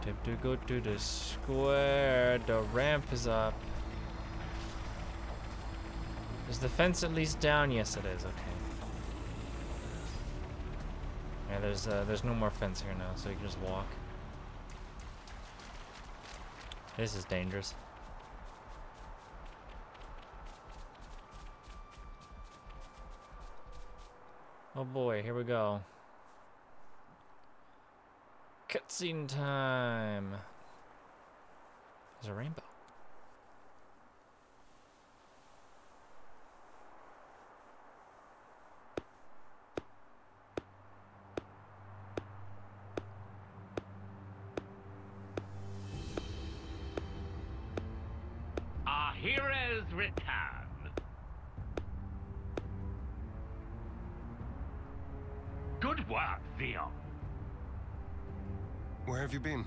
Tip to go to the square. The ramp is up. Is the fence at least down? Yes, it is. Okay. Yeah, there's no more fence here now, so you can just walk. This is dangerous. Oh boy, here we go. Cutscene time. There's a rainbow. Our heroes return. Good work, Xeon. Where have you been?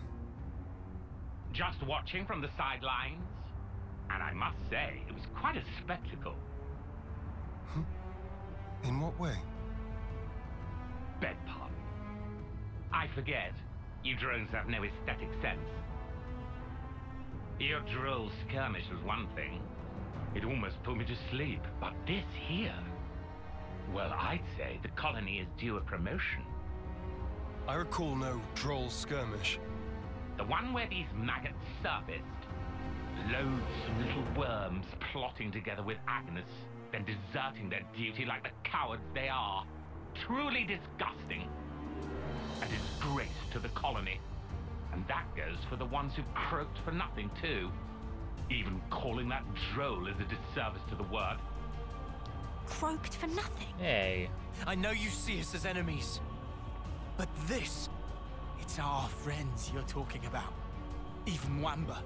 Just watching from the sidelines. And I must say, it was quite a spectacle. In what way? Beg pardon. I forget. You drones have no aesthetic sense. Your droll skirmish was one thing. It almost put me to sleep. But this here... Well, I'd say the colony is due a promotion. I recall no droll skirmish. The one where these maggots surfaced. Loads of little worms plotting together with Agnes, then deserting their duty like the cowards they are. Truly disgusting. A disgrace to the colony. And that goes for the ones who croaked for nothing, too. Even calling that droll is a disservice to the word. Croaked for nothing? Hey. I know you see us as enemies, but this, it's our friends you're talking about. Even Wamba.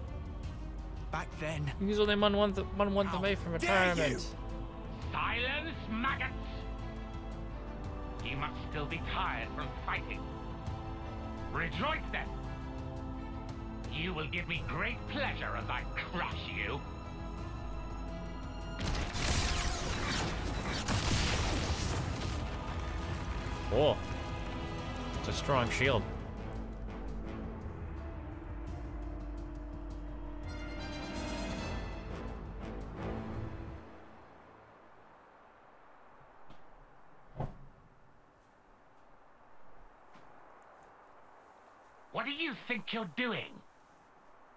Back then... He's only one month away from retirement. Silence, maggots! You must still be tired from fighting. Rejoice then! You will give me great pleasure as I crush you. Oh. It's a strong shield. What do you think you're doing?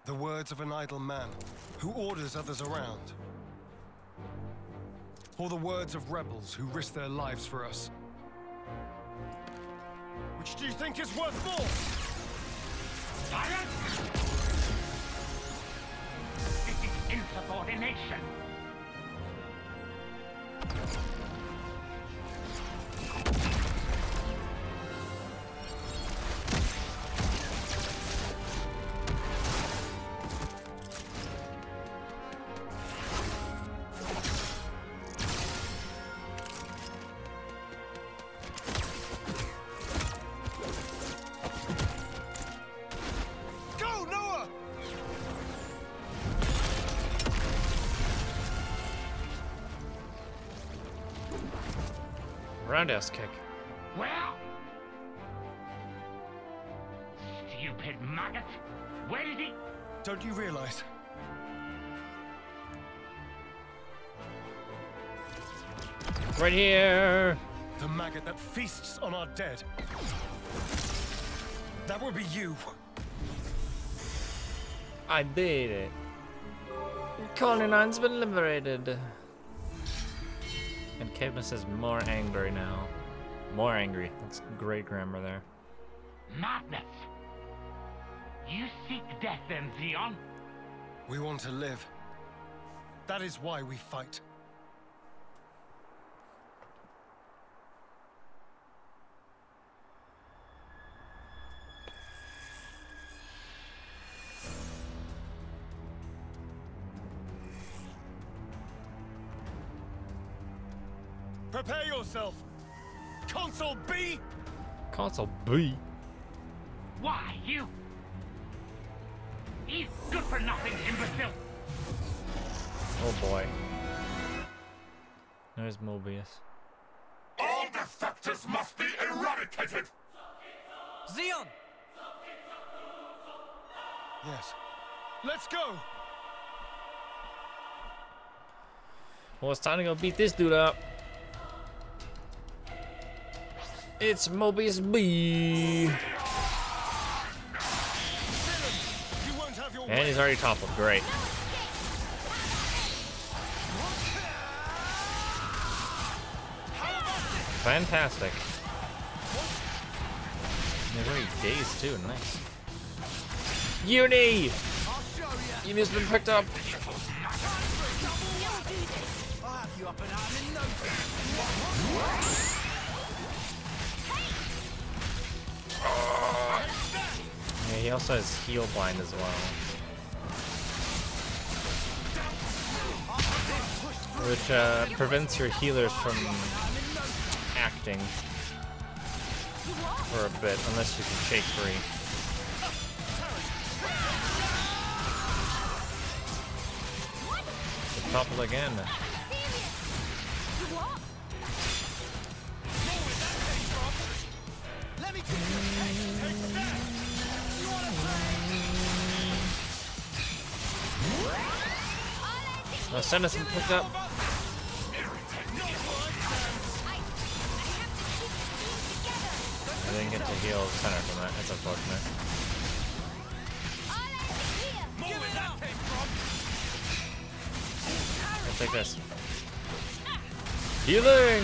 The words of an idle man who orders others around. Or the words of rebels who risk their lives for us. Which do you think is worth more? Silence! This is insubordination. Roundhouse kick. Well, stupid maggot. Where did he... Don't you realize? Right here. The maggot that feasts on our dead. That would be you. I did it. Colony 9's been liberated. And Cadmus is more angry now. More angry. That's great grammar there. Madness. You seek death then, Xeon? We want to live. That is why we fight. Prepare yourself! Console B! Console B? Why, you... He's good for nothing, imbecile! Oh boy. There's Mobius. All defectors must be eradicated! Xeon! Yes. Let's go! Well, it's time to go beat this dude up. It's Mobius B. You won't have your And way. he's already toppled. Great. Fantastic. They're very dazed too. Nice. Uni! Uni's been picked up. I'll have you up and out in no time. Yeah, he also has heal blind as well. Which prevents your healers from acting for a bit, unless you can shake free. It's toppled again. Send him picked up. I didn't get to heal center from that. That's unfortunate. I'll take this. Healing!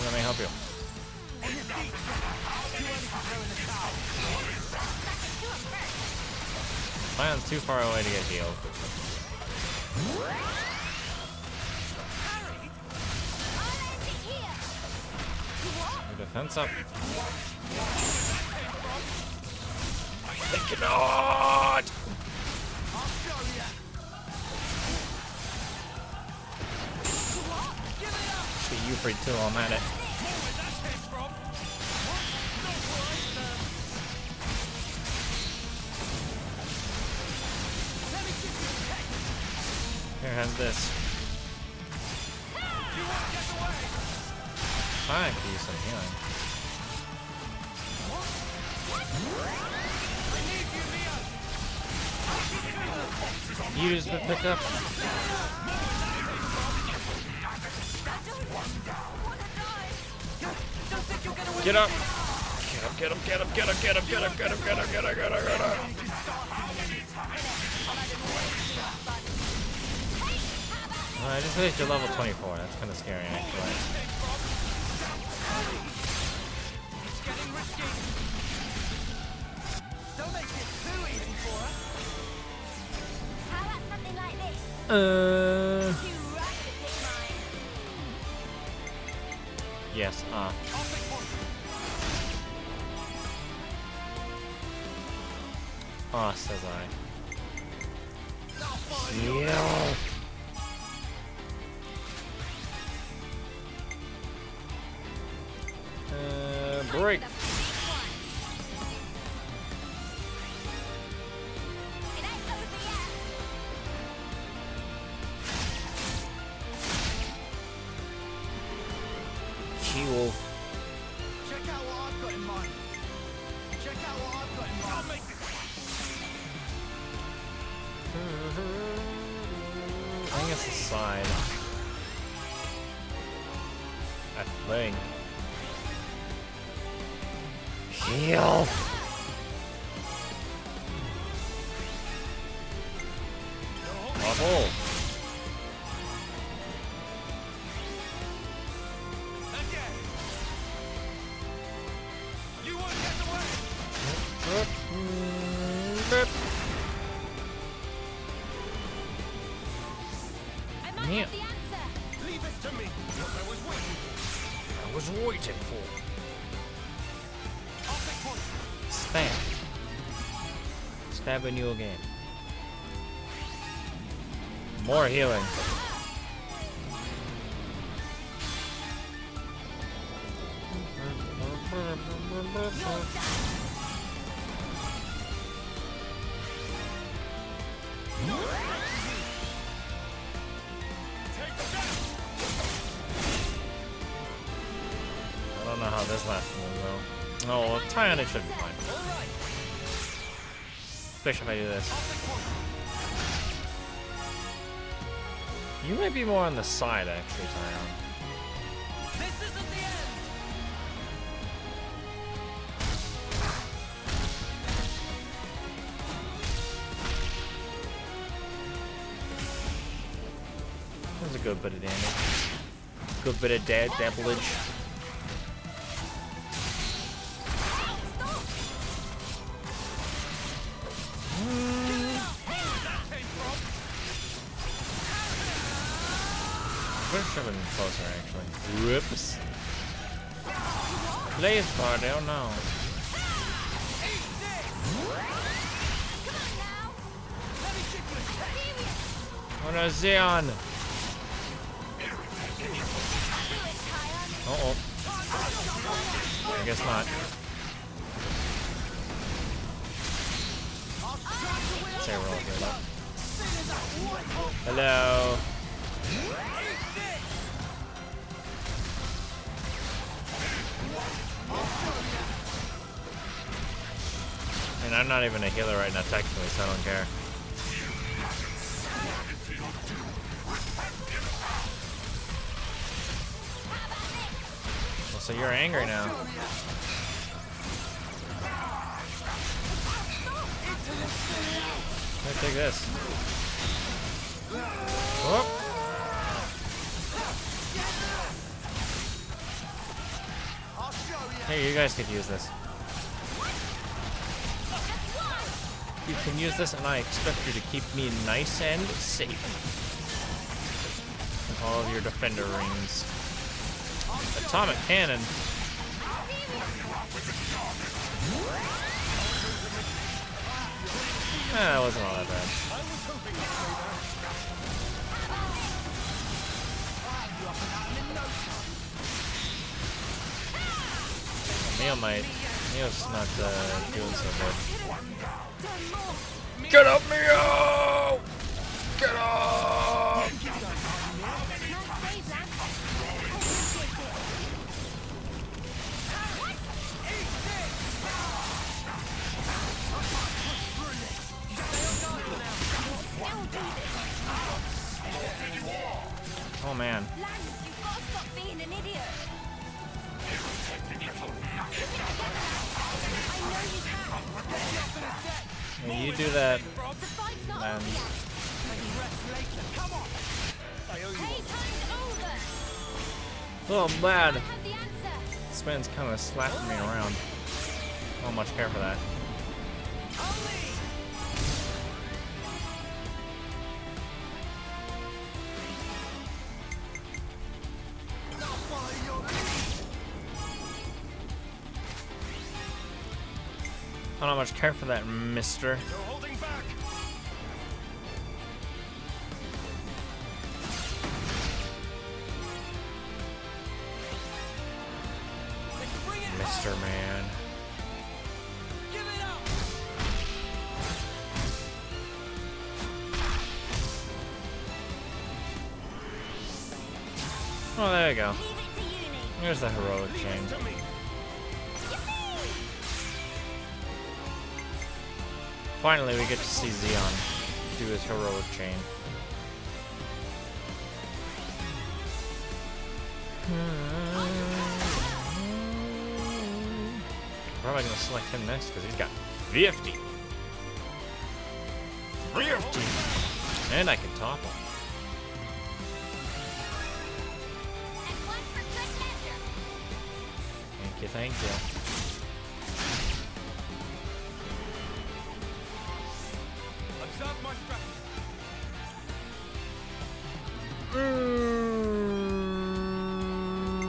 Let me help you. Lion's too far away to get healed. Your defense up. I cannot! Shoot you free too, I'm at it. Here, have this. I could use some healing. You just been picked up. Get up! Get him, get him, get him, get him, get him, get him, get him, get him, get him, get him, get him. I just finished your level 24. That's kind of scary, actually. It's getting risky. Don't make it too easy for us. How about something like this? You right to pick mine. Yes, I'll pick one. says I. I'll follow you. Heal! Break! It ain't over yet. Heal. Check out what I've got in mind. Check out what I've got in mind. I'll make this. I think it's the side. That thing. Heal! Bubble! Again. You won't get away. I might Yeah. have the answer. Leave it to me. What I was waiting for. I was waiting for. I'll pick one. Stab. Stabbing you again. More healing. Take this last one though. Oh, Tyon, it should be fine. Especially if I do this. You might be more on the side, actually, Tyon. This isn't the end. That was a good bit of damage. Good bit of damage. Should have been closer, actually. Whoops. Blaze party, oh no. Oh no, Xeon! Uh-oh. I guess not. Say we're all here, though. Hello. And I'm not even a healer right now, technically, so I don't care. Well, so you're angry now. Let's take this. Whoop. Hey, you guys could use this. You can use this, and I expect you to keep me nice and safe. In all of your defender rings. Atomic cannon. That wasn't all that bad. Neo's not doing so good. Get up, Neo! Get up! Oh man. Yeah, you do that. And oh man. This man's kind of slapping me around. I don't much care for that. I don't much care for that, mister. Mr. Man. Oh, there you go. Here's the heroic chain. Finally, we get to see Xeon do his heroic chain. Probably gonna select him next because he's got 50. 50! And I can top him. Thank you, thank you.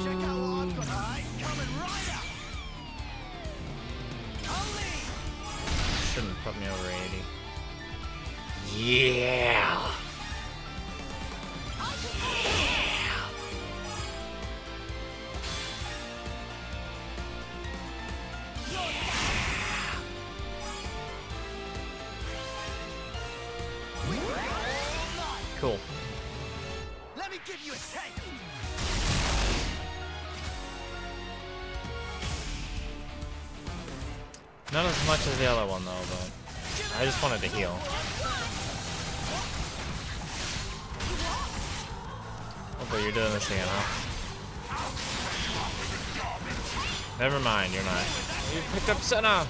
Check out what I've got, alright? Coming right up. Shouldn't put me over 80. Yeah! Cool. Let me give you a taste. Not as much as the other one though, but I just wanted to heal. Oh, but you're doing this again, huh? Never mind, you're not. You picked up Senna!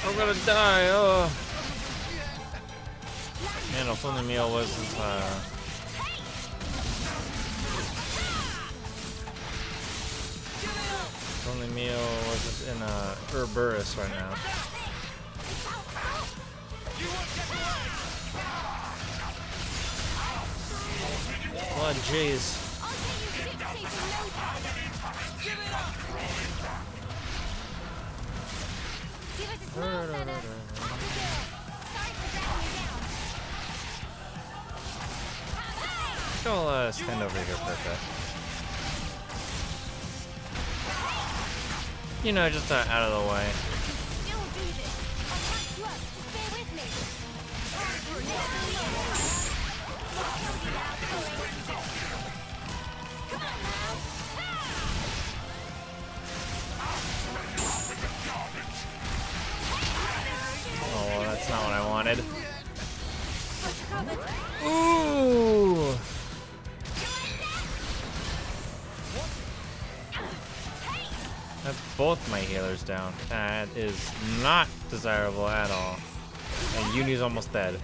I'm gonna die, oh. Man, if only Mio wasn't, if only Mio wasn't in Urburus right now. Oh, jeez. I'll stand over here for a bit. You know, just out of the way. Oh, well, that's not what I wanted. Ooh! That's both my healers down. That is not desirable at all. And Uni's almost dead.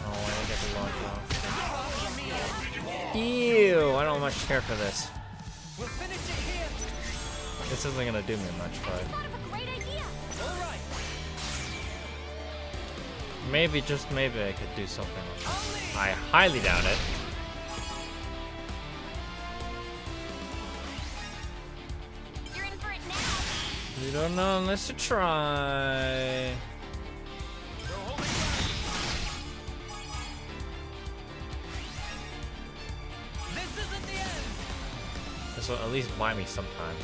Oh, I get the launch off. Ew, I don't much care for this. This isn't gonna do me much, but maybe, just maybe, I could do something. I highly doubt it. You're in for it now. You don't know unless you try. This isn't the end. This will at least buy me some time.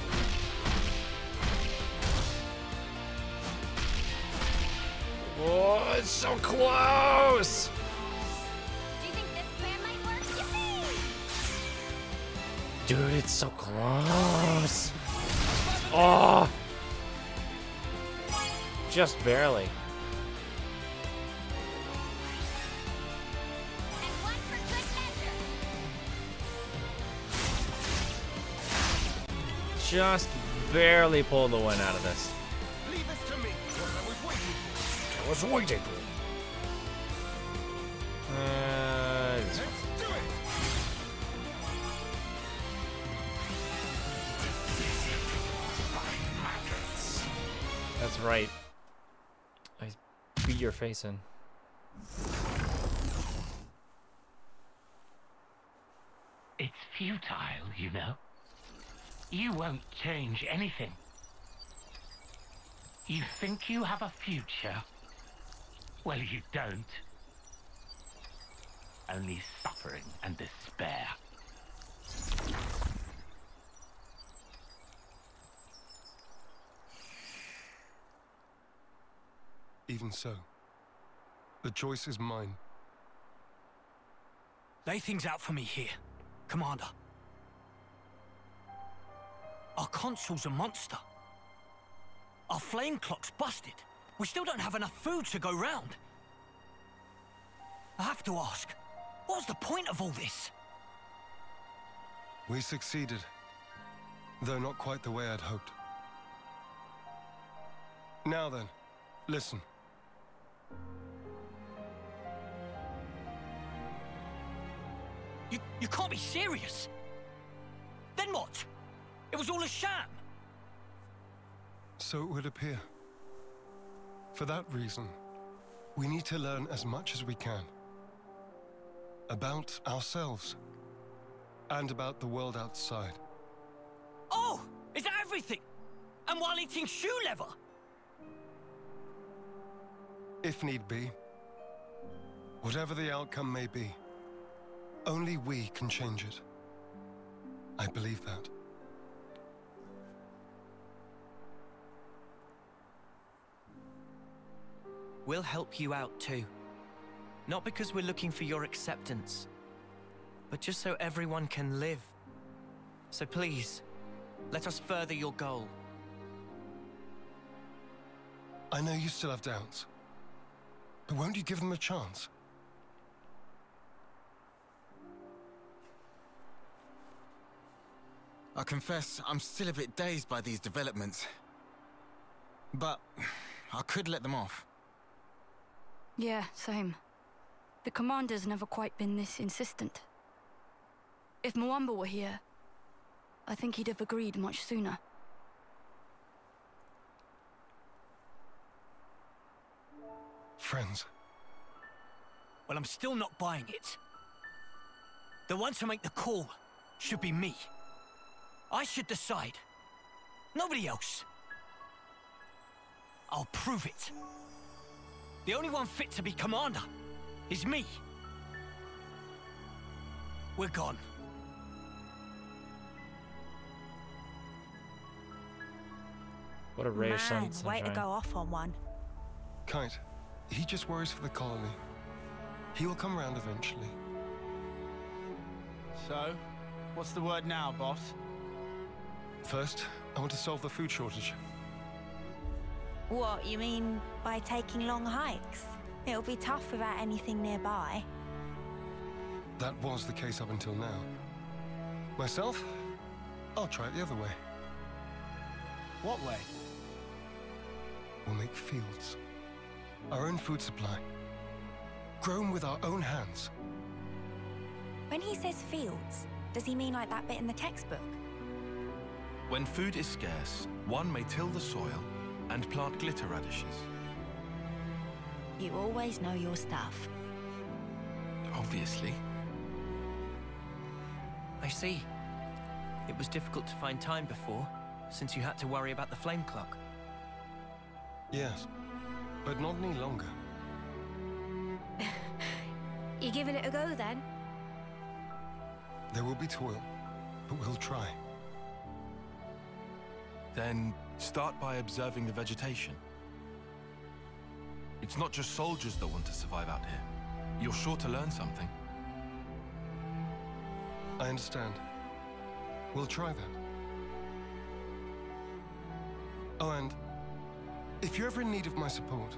Oh, it's so close! Do you think this plan might work? Yippee! Dude, it's so close. Oh! Just barely. And one for good measure. Just barely pulled the win out of this. Leave this to me. What I was waiting for. I was waiting for. Let's do it. That's right. I beat your face in. It's futile, you know. You won't change anything. You think you have a future? Well, you don't. Only suffering and despair. Even so, the choice is mine. Lay things out for me here, Commander. Our console's a monster. Our flame clock's busted. We still don't have enough food to go round. I have to ask, what's the point of all this? We succeeded, though not quite the way I'd hoped. Now then, listen. You can't be serious. Then what? It was all a sham. So it would appear. For that reason, we need to learn as much as we can. About ourselves. And about the world outside. Oh! Is that everything? And while eating shoe leather? if need be. Whatever the outcome may be, only we can change it. I believe that. We'll help you out too. Not because we're looking for your acceptance, but just so everyone can live. So please, let us further your goal. I know you still have doubts, but won't you give them a chance? I confess, I'm still a bit dazed by these developments. But I could let them off. Yeah, same. The commander's never quite been this insistent. If Mwamba were here, I think he'd have agreed much sooner. Friends. Well, I'm still not buying it. The one to make the call should be me. I should decide. Nobody else. I'll prove it. The only one fit to be commander is me. We're gone. What a ray of Man, sunshine. way to go off on one. Kite, he just worries for the colony. He will come around eventually. So, what's the word now, boss? First, I want to solve the food shortage. What, you mean by taking long hikes? It'll be tough without anything nearby. That was the case up until now. Myself, I'll try it the other way. What way? We'll make fields. Our own food supply. Grown with our own hands. When he says fields, does he mean like that bit in the textbook? When food is scarce, one may till the soil and plant glitter radishes. You always know your stuff. Obviously. I see. It was difficult to find time before, since you had to worry about the flame clock. Yes, but not any longer. You giving it a go then? There will be toil, but we'll try. Then start by observing the vegetation. It's not just soldiers that want to survive out here. You're sure to learn something. I understand. We'll try that. Oh, and if you're ever in need of my support,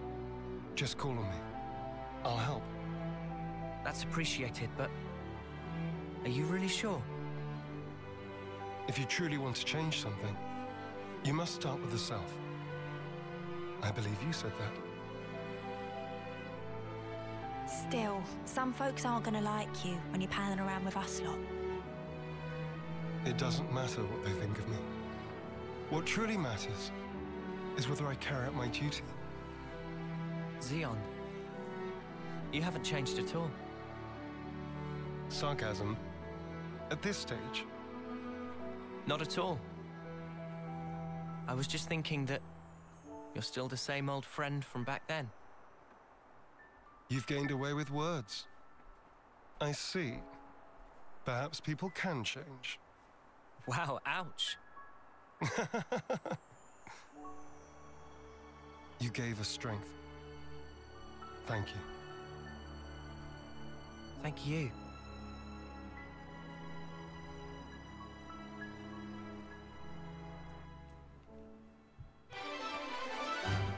just call on me. I'll help. That's appreciated, but are you really sure? If you truly want to change something, you must start with the self. I believe you said that. Still, some folks aren't gonna like you when you're palling around with us lot. It doesn't matter what they think of me. What truly matters is whether I carry out my duty. Xeon, you haven't changed at all. Sarcasm. At this stage, Not at all. I was just thinking that you're still the same old friend from back then. you've gained away with words. I see. Perhaps people can change. Wow, ouch. You gave us strength. Thank you. Thank you.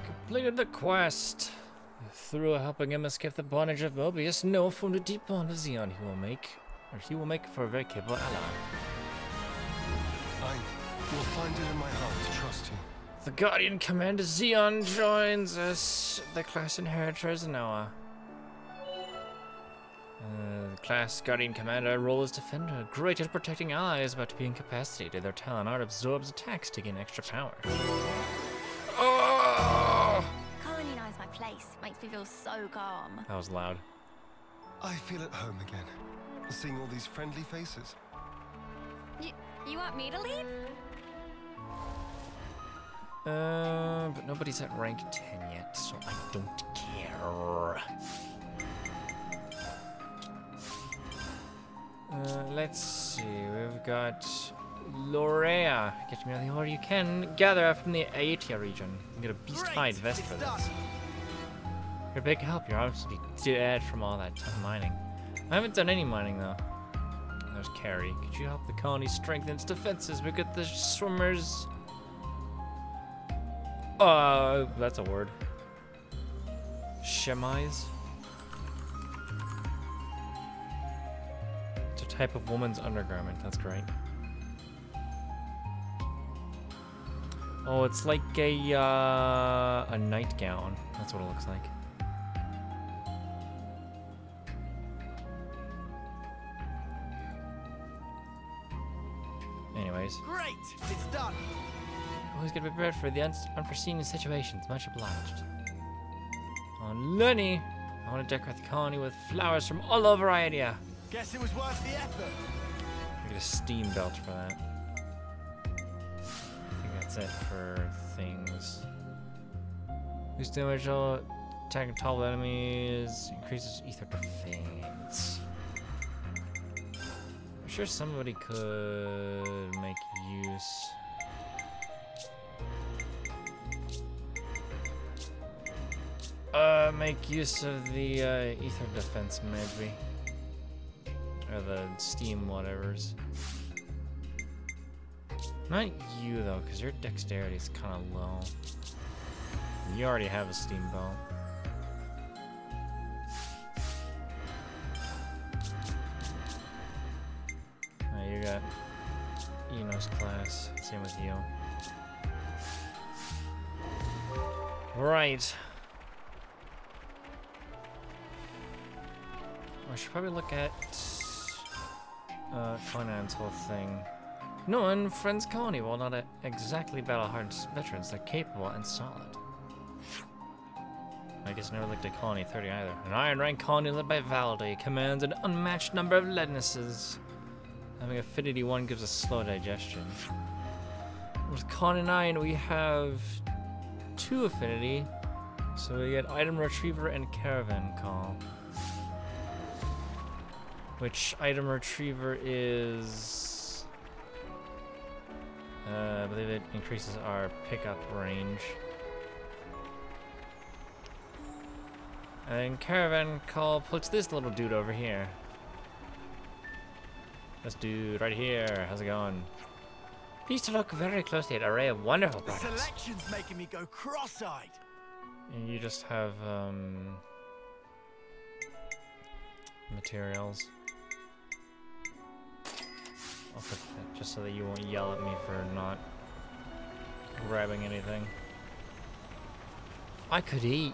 Completed the quest. Through helping him escape the bondage of Mobius, Noah formed a deep bond with Xeon he will make for a very capable ally. I will find it in my heart to trust you. The Guardian Commander Xeon joins us. The class inheritors Noah. The class Guardian Commander role is Defender. Great at protecting allies, but to be incapacitated. Their talent art absorbs attacks to gain extra power. Oh! Colonize my place makes me feel so calm. That was loud. I feel at home again, seeing all these friendly faces. You want me to lead? But nobody's at rank 10 yet, so I don't care. tomorrow. Let's see. We've got Lorea. Get me out of the order you can. Gather from the Aetia region. You get a beast hide vest for this. You're a big help. You're obviously dead from all that tough mining. I haven't done any mining though. There's Carrie. Could you help the colony strengthen its defenses? We got the swimmers. That's a word. Chemise. It's a type of woman's undergarment. That's great. Oh, it's like a nightgown. That's what it looks like. Anyways. Great! It's done! Always gotta be prepared for the unforeseen situations. Much obliged. On Lenny, I want to decorate the colony with flowers from all over Aetia. Guess it was worth the effort. I get a steam belt for that. I think that's it for things. Boost damage, attacking tall enemies, increases ether defense. I'm sure somebody could make use. Make use of the ether defense maybe. Or the steam whatevers. Not you though, because your dexterity is kind of low. You already have a steam belt. You got Eno's class. Same with you. Right. I should probably look at Conan's whole thing. No one friends colony. While not exactly battle-hardened veterans, they're capable and solid. I guess I never looked at Colony 30 either. An iron rank colony led by Valde commands an unmatched number of leadnesses. Having affinity 1 gives us slow digestion. With Colony 9 we have 2 affinity, so we get item retriever and caravan call. Which item retriever is... I believe it increases our pickup range. And caravan call puts this little dude over here. This dude right here. How's it going? Please to look very closely at an array of wonderful The products. selection's making me go cross-eyed. And you just have materials. I'll put that just so that you won't yell at me for not grabbing anything. I could eat.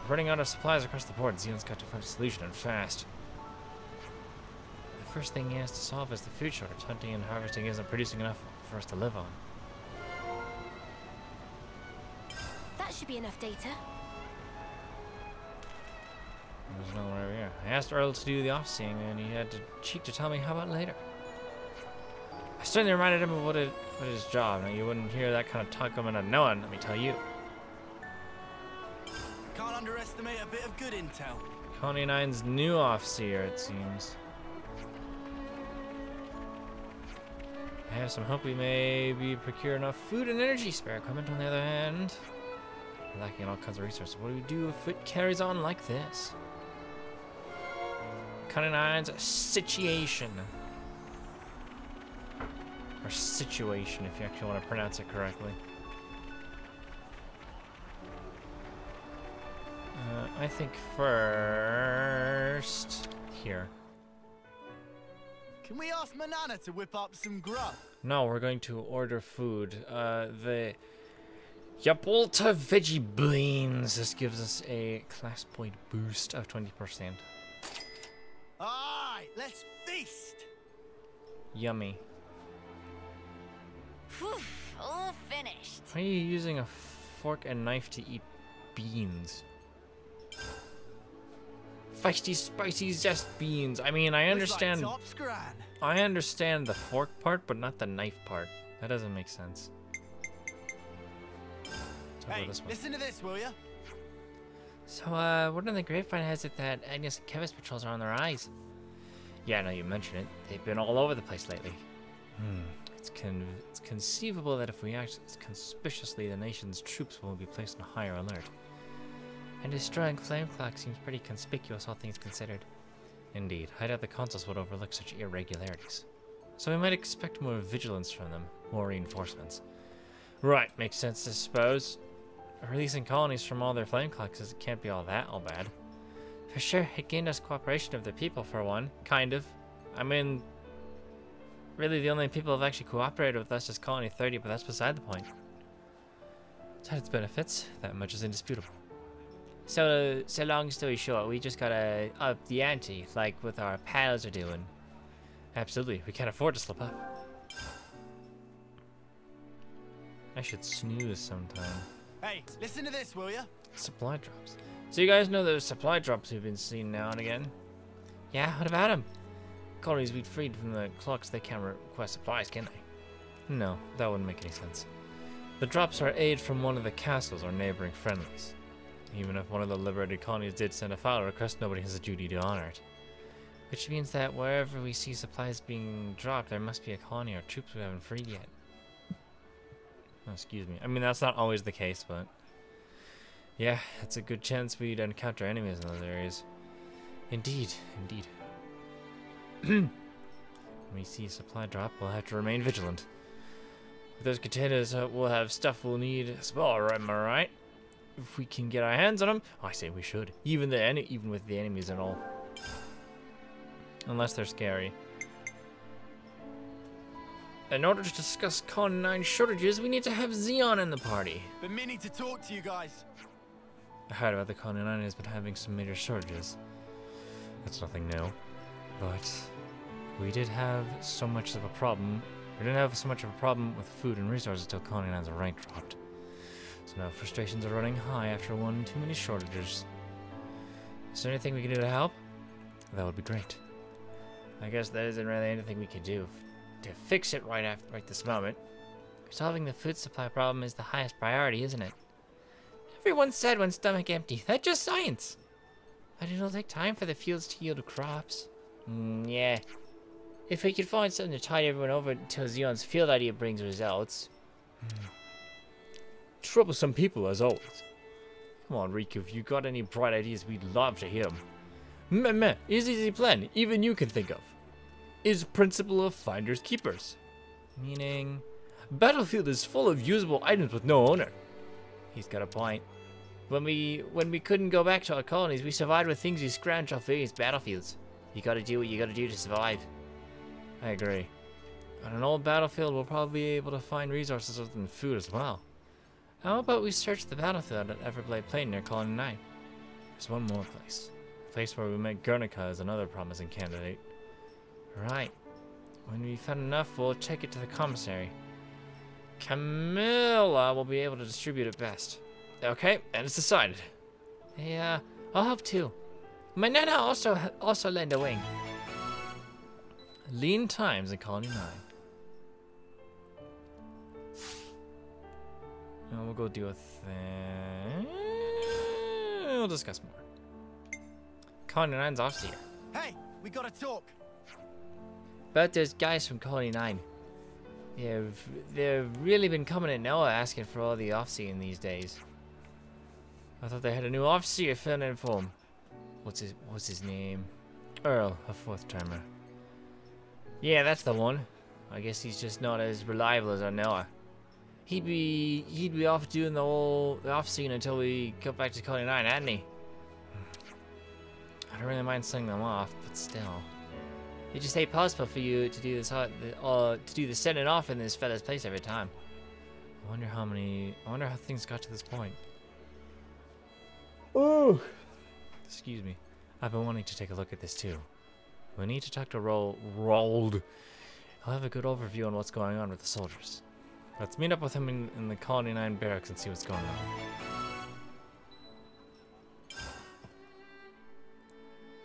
Running out of supplies across the board. Xenon's got to find a solution and fast. The first thing he has to solve is the food shortage. Hunting and harvesting isn't producing enough for us to live on. That should be enough data. There's another one over here. I asked Earl to do the off-seeing, and he had the cheek to tell me how about later. I certainly reminded him of what his job. Now, you wouldn't hear that kind of talk coming out of no one, let me tell you. Can't underestimate a bit of good intel. Colony 9's new off-seer, it seems. I have some hope we may procure enough food and energy. Spare equipment, on the other hand, we're lacking in all kinds of resources. What do we do if it carries on like this? Colony 9's situation. Or situation, if you actually want to pronounce it correctly. I think first here. Can we ask Manana to whip up some grub? No, we're going to order food. The Yapolta veggie beans. This gives us a class point boost of 20%. Alright, let's feast. Yummy. Phew, all finished. Why are you using a fork and knife to eat beans? Feisty, spicy, zest beans. I mean, I understand. Looks like top scran. I understand the fork part, but not the knife part. That doesn't make sense. So Hey, this one. Listen to this, will ya? So, word on the grapevine has it that Agnes and Kevin's patrols are on their eyes. Yeah, now you mention it. They've been all over the place lately. It's conceivable that if we act conspicuously, the nation's troops will be placed on higher alert. And destroying Flame Clock seems pretty conspicuous, all things considered. Indeed, I doubt the consuls would overlook such irregularities. So we might expect more vigilance from them, more reinforcements. Right, makes sense, I suppose. Releasing colonies from all their flame clocks can't be all bad. For sure, it gained us cooperation of the people, for one. Kind of. I mean, really the only people who have actually cooperated with us is Colony 30, but that's beside the point. It's had its benefits, that much is indisputable. So long story short, we just gotta up the ante, like what our pals are doing. Absolutely, we can't afford to slip up. I should snooze sometime. Hey, listen to this, will ya? Supply drops. So you guys know those supply drops we've been seeing now and again? Yeah, what about them? Colonies we'd freed from the clocks, they can't request supplies, can they? No, that wouldn't make any sense. The drops are aid from one of the castles or neighboring friendlies. Even if one of the liberated colonies did send a file request, nobody has a duty to honor it. Which means that wherever we see supplies being dropped, there must be a colony or troops we haven't freed yet. Oh, excuse me. I mean, that's not always the case, but... yeah, it's a good chance we'd encounter enemies in those areas. Indeed, indeed. When we see a supply drop, we'll have to remain vigilant. With those containers, we'll have stuff we'll need as well, am I right? If we can get our hands on them, I say we should. Even with the enemies and all. Unless they're scary. In order to discuss Con 9 shortages, we need to have Xeon in the party. Been meaning to talk to you guys. I heard about the Con 9 has been having some major shortages. That's nothing new. But we did have so much of a problem. We didn't have so much of a problem with food and resources until Con 9's rank dropped. So now frustrations are running high after one too many shortages. Is there anything we can do to help? That would be great. I guess there isn't really anything we could do to fix it right this moment. Solving the food supply problem is the highest priority, isn't it? Everyone said when stomach empty. That's just science. But it'll take time for the fields to yield crops. Yeah. If we could find something to tide everyone over until Xeon's field idea brings results. Troublesome people, as always. Come on, Riku, if you got any bright ideas, we'd love to hear them. Meh, easy plan, even you can think of. Is principle of finders keepers. Meaning, Battlefield is full of usable items with no owner. He's got a point. When we couldn't go back to our colonies, we survived with things we scrounged off various battlefields. You gotta do what you gotta do to survive. I agree. On an old battlefield, we'll probably be able to find resources other than food as well. How about we search the battlefield at Everblade Plain near Colony 9? There's one more place. A place where we met Guernica is another promising candidate. Right. When we've had enough, we'll take it to the commissary. Camilla will be able to distribute it best. Okay, and it's decided. Hey, I'll help too. My nana also lend a wing. Lean times in Colony 9. And we'll go deal with that. We'll discuss more. Colony 9's off here. Hey, we gotta talk. But there's guys from Colony 9. They've really been coming at Noah asking for all the off-seeing these days. I thought they had a new officer filling in for him. What's his name? Earl, a fourth timer. Yeah, that's the one. I guess he's just not as reliable as our Noah. He'd be off doing the off-seeing until we come back to Colony 9, hadn't he? I don't really mind sending them off, but still. It just ain't possible for you to do this to do the sending off in this fella's place every time. I wonder how things got to this point. Oh, excuse me. I've been wanting to take a look at this too. We need to talk to Rold. I'll have a good overview on what's going on with the soldiers. Let's meet up with him in the Colony 9 barracks and see what's going on.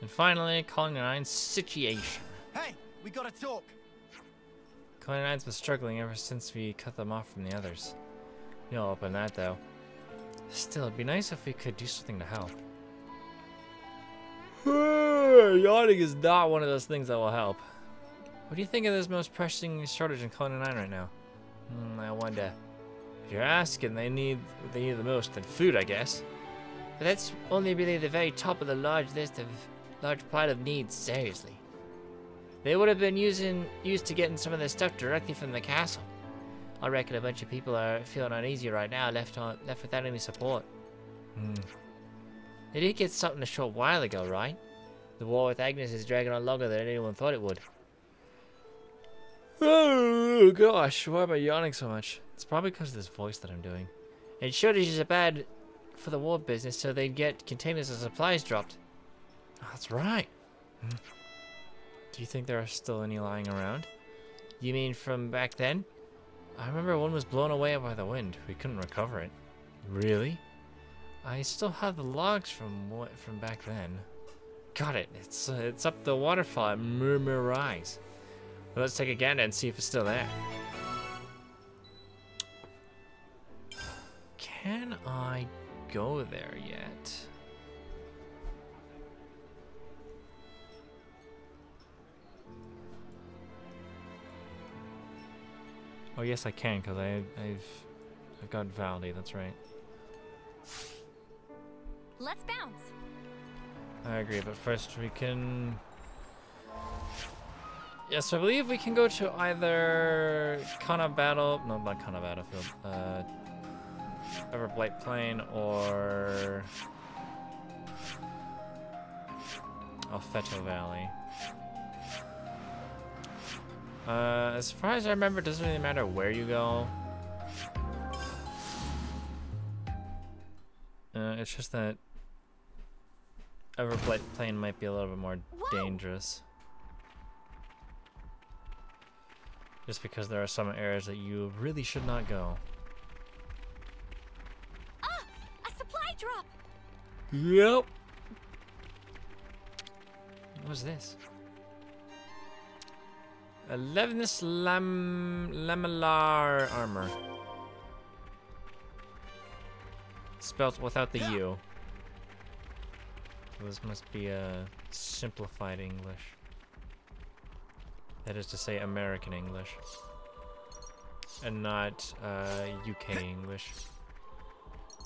And finally, Colony 9's situation. Hey, we gotta talk. Colony 9's been struggling ever since we cut them off from the others. You'll open that though. Still, it'd be nice if we could do something to help. Yawning is not one of those things that will help. What do you think of this most pressing shortage in Colony 9 right now? I wonder. If you're asking, they need the most, then food, I guess. But that's only really the very top of the large pile of needs, seriously. They would have been used to getting some of their stuff directly from the castle. I reckon a bunch of people are feeling uneasy right now, left without any support. They did get something a short while ago, right? The war with Agnes is dragging on longer than anyone thought it would. Oh gosh, why am I yawning so much? It's probably because of this voice that I'm doing. And shortages are bad for the war business, so they'd get containers of supplies dropped. Oh, that's right. Do you think there are still any lying around? You mean from back then? I remember one was blown away by the wind. We couldn't recover it. Really? I still have the logs from back then. Got it. It's up the waterfall at Rise. Well, let's take a gander and see if it's still there. Can I go there yet? Oh yes, I can, because I've got Valdi. That's right. Let's bounce. I agree, but first we can. Yes, I believe we can go to either no, not Kana Battlefield. Everblight Plain or Alfeto Valley. As far as I remember, it doesn't really matter where you go. It's just that Everblight Plain might be a little bit more dangerous. Just because there are some areas that you really should not go. Ah! A supply drop! Yep. What was this? 11th lamellar armor. Spelled without the U. This must be a simplified English. That is to say American English. And not UK English.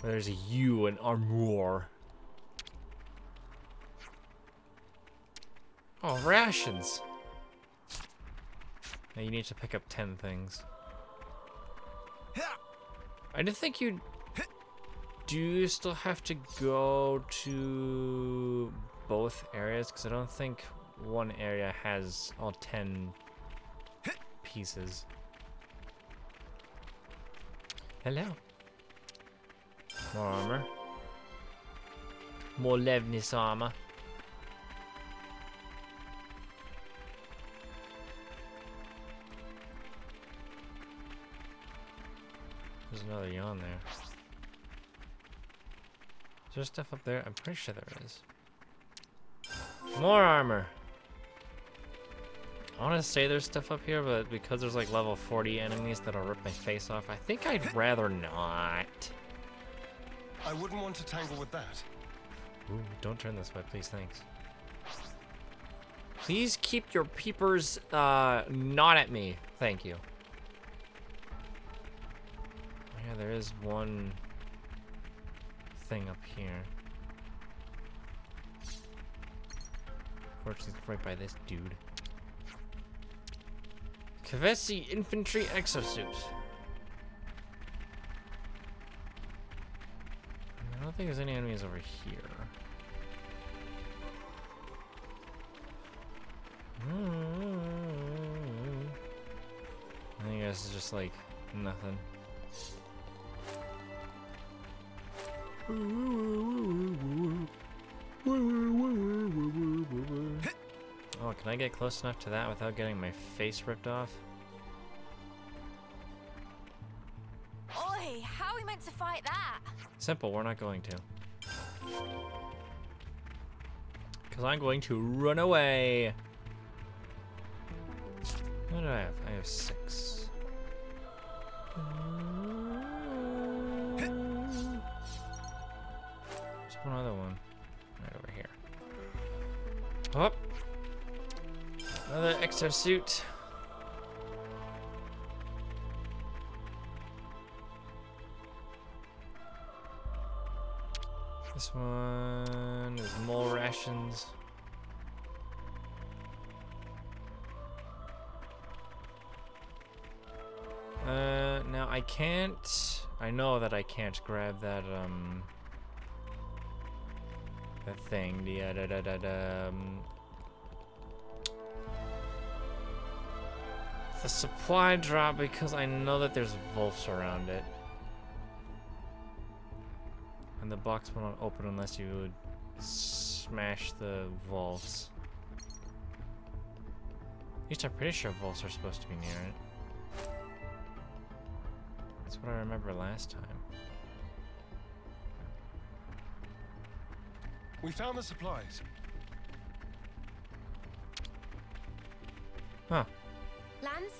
Where there's a U in armor. Oh, rations! Now you need to pick up 10 things. I didn't think you do still have to go to both areas, because I don't think one area has all 10 pieces. Hello. More armor. More Levnis armor. There's another yawn there. Is there stuff up there? I'm pretty sure there is. More armor. I want to say there's stuff up here, but because there's like level 40 enemies that'll rip my face off, I think I'd rather not. I wouldn't want to tangle with that. Ooh, don't turn this way, please, thanks. Please keep your peepers not at me. Thank you. Yeah, there is one thing up here. Unfortunately, it's right by this dude. Kavesi Infantry Exosuit. I don't think there's any enemies over here. I think this is just like nothing. Oh, can I get close enough to that without getting my face ripped off? Oi, how are we meant to fight that? Simple, we're not going to. Because I'm going to run away. What do I have? I have 6. one other one. Right over here. Oh! Another exosuit. This one is more rations. Now I can't. I know that I can't grab that that thing. The supply drop because I know that there's wolves around it. And the box will not open unless you would smash the wolves. At least I'm pretty sure wolves are supposed to be near it. That's what I remember last time. We found the supplies. Huh. Lance,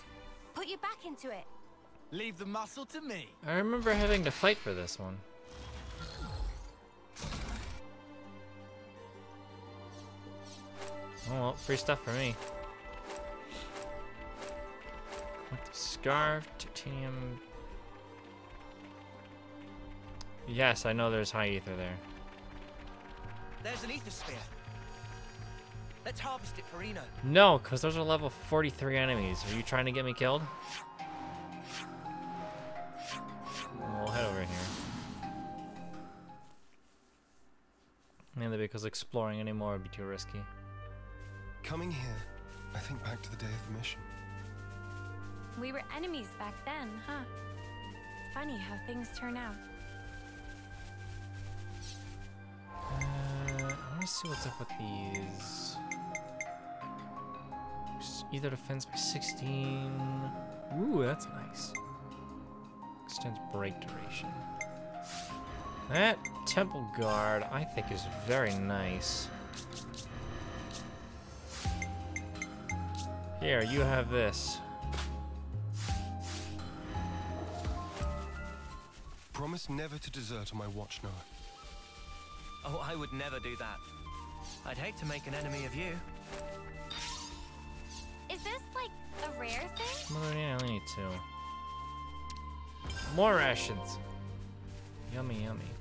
put your back into it. Leave the muscle to me. I remember having to fight for this one. Oh well, free stuff for me. Scarf, titanium. Yes, I know there's high ether there. There's an ether sphere. Let's harvest it for Eno. No, because those are level 43 enemies. Are you trying to get me killed? We'll head over here. Mainly because exploring anymore would be too risky. Coming here, I think back to the day of the mission. We were enemies back then, huh? Funny how things turn out. I want to see what's up with these. Either defense by 16. Ooh, that's nice. Extends break duration. That temple guard, I think, is very nice. Here, you have this. Promise never to desert on my watch, Noah. Oh, I would never do that. I'd hate to make an enemy of you. Is this like a rare thing? Well, yeah, I only need 2. More rations. Yummy, yummy.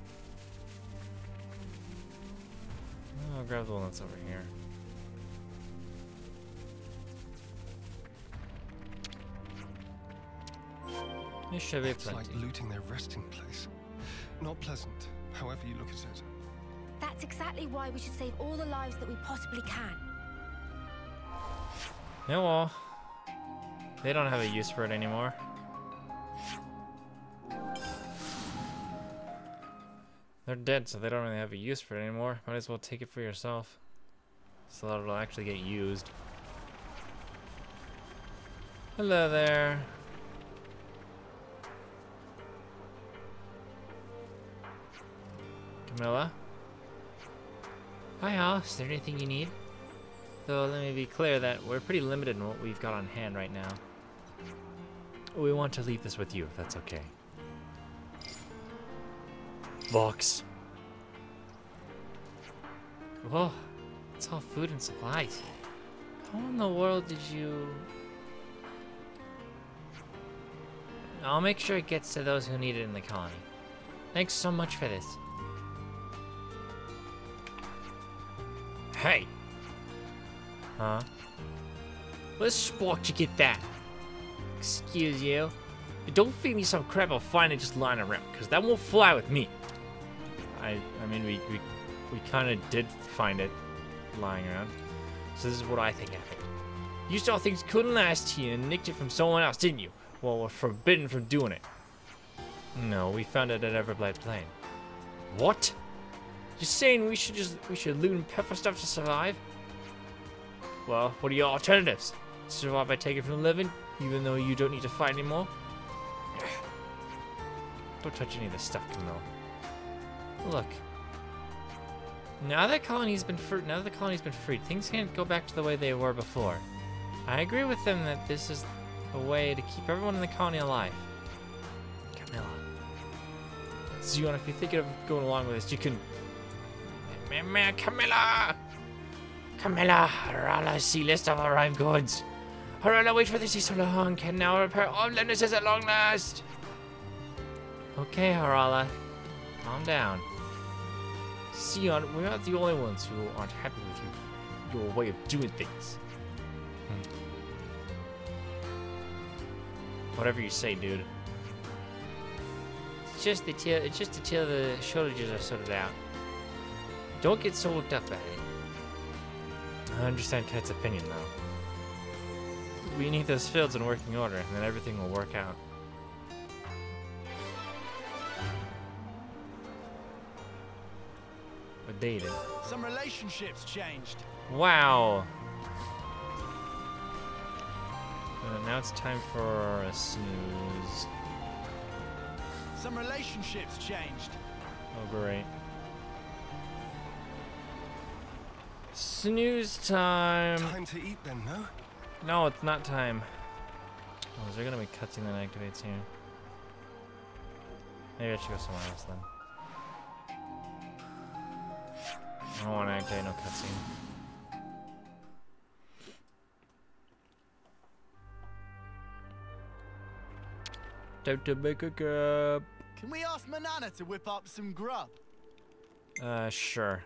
I'll grab the one that's over here. This should be It's plenty. like looting their resting place. Not pleasant, however you look at it. That's exactly why we should save all the lives that we possibly can. Yeah, well, they don't have a use for it anymore. They're dead, so they don't really have a use for it anymore. Might as well take it for yourself, so that it'll actually get used. Hello there. Camilla? Hi, Al. Is there anything you need? Though, let me be clear that we're pretty limited in what we've got on hand right now. We want to leave this with you, if that's okay. Box. Whoa, it's all food and supplies. How in the world did you... I'll make sure it gets to those who need it in the colony. Thanks so much for this. Hey! Huh? Where's Spark to get that? Excuse you? Don't feed me some crap I'll find it just lying around, because that won't fly with me. I mean, we kind of did find it lying around. So this is what I think happened. You saw things couldn't last here and nicked it from someone else, didn't you? Well, we're forbidden from doing it. No, we found it at Everblade Plain. What? You're saying we should loot and pepper stuff to survive? Well, what are your alternatives? Survive by taking from the living, even though you don't need to fight anymore? Don't touch any of this stuff, Camille. Look. Now that the colony's been freed, things can't go back to the way they were before. I agree with them that this is a way to keep everyone in the colony alive. Camilla. Zion, if you're thinking of going along with this, you can Camilla! Camilla, Arala, see list of arrived goods. Arala, wait for this so long. Can now repair all blunders at long last. Okay, Arala. Calm down. Sion, we're not the only ones who aren't happy with your way of doing things. Whatever you say, dude. It's just until the shortages are sorted out. Don't get so worked up at it. I understand Kat's opinion, though. We need those fields in working order, and then everything will work out. What day did? Some relationships changed. Wow. Now it's time for a snooze. Some relationships changed. Oh, great. Snooze time. Time to eat then, no? No, it's not time. Oh, is there gonna be a cutscene that activates here? Maybe I should go somewhere else then. I don't want to activate no cutscene. Time to make a cup. Can we ask Manana to whip up some grub? Sure.